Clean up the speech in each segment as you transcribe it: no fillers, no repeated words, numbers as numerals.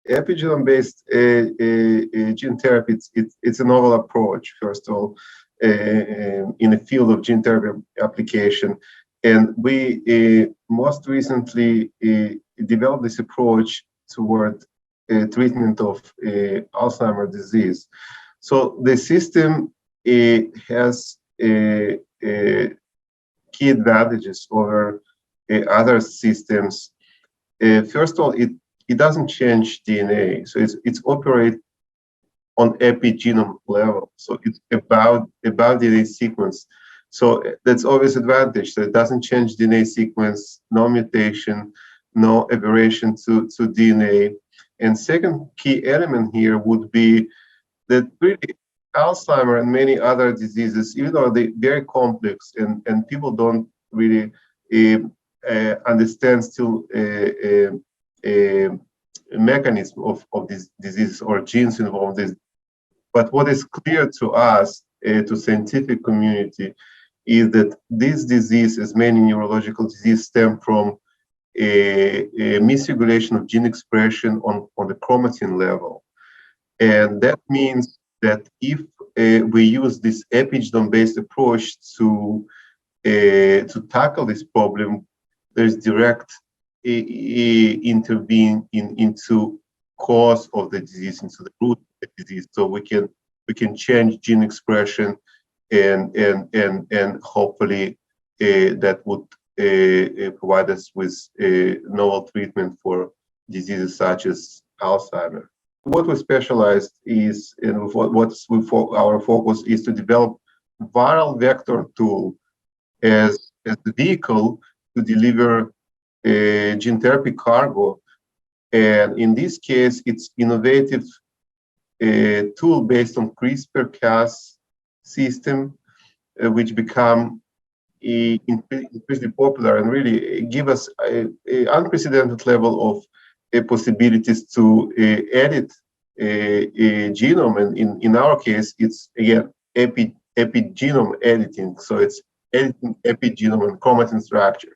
Epigenome-based gene therapy, it's a novel approach, first of all, in the field of gene therapy application. And we most recently developed this approach toward treatment of Alzheimer's disease. So the system has key advantages over other systems. First of all, it doesn't change DNA, so it's operate on epigenome level. So it's about DNA sequence. So that's always advantage. So it doesn't change DNA sequence, no mutation, no aberration to DNA. And second key element here would be that really Alzheimer and many other diseases, even though they're very complex and people don't really understand still mechanism of this disease or genes involved in this. But what is clear to us, to scientific community, is that this disease, as many neurological diseases, stem from a misregulation of gene expression on the chromatin level. And that means that if we use this epigenome-based approach to tackle this problem, there's direct intervene into cause of the disease, into the root of the disease. So we can change gene expression, and hopefully that would provide us with a novel treatment for diseases such as Alzheimer. What we specialized is, and our focus is to develop viral vector tool as the vehicle to deliver a gene therapy cargo. And in this case, it's innovative tool based on CRISPR-Cas system, which become increasingly popular and really give us an unprecedented level of possibilities to edit a genome. And in our case, it's again epigenome editing. So it's editing epigenome and chromatin structure.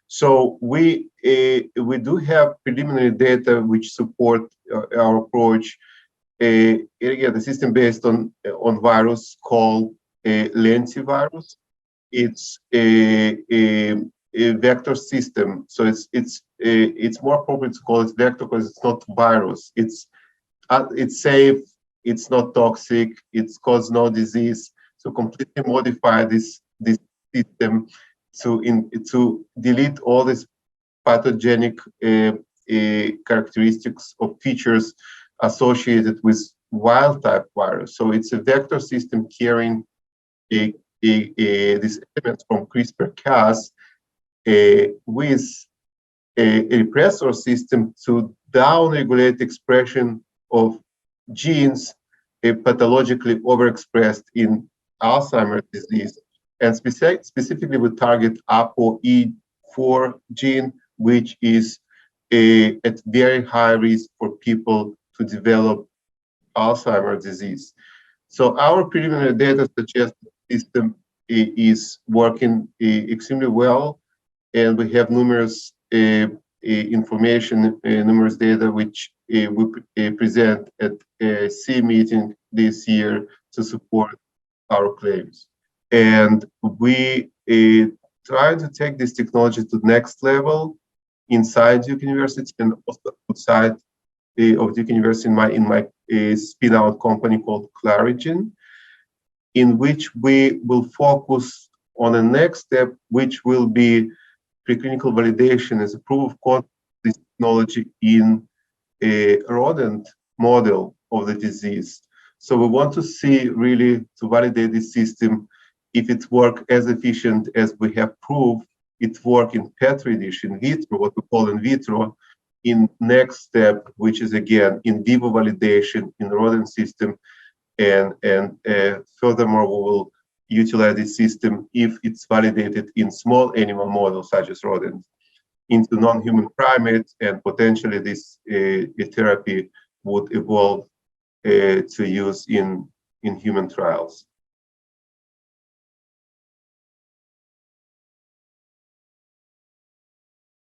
So we do have preliminary data which support our approach. Again, the system based on virus called lentivirus. It's a vector system, so it's more appropriate to call it vector because it's not virus. It's safe. It's not toxic. It's caused no disease. So completely modify this system to delete all these pathogenic characteristics of features associated with wild type virus. So it's a vector system carrying these elements from CRISPR-Cas with a repressor system to downregulate expression of genes pathologically overexpressed in Alzheimer's disease. And specifically, we target APOE-4 gene, which is at very high risk for people to develop Alzheimer's disease. So our preliminary data suggests the system is working extremely well, and we have numerous information, numerous data which we present at a C meeting this year to support our claims. And we try to take this technology to the next level inside Duke University and also outside of Duke University in my spin-out company called Clarigen, in which we will focus on the next step, which will be preclinical validation as a proof of concept of this technology in a rodent model of the disease. So we want to see really to validate this system if it works as efficient as we have proved it works in Petri dish, in vitro, what we call in vitro, in next step, which is again in vivo validation in rodent system, and furthermore we will utilize this system if it's validated in small animal models such as rodents into non-human primates, and potentially this therapy would evolve to use in human trials.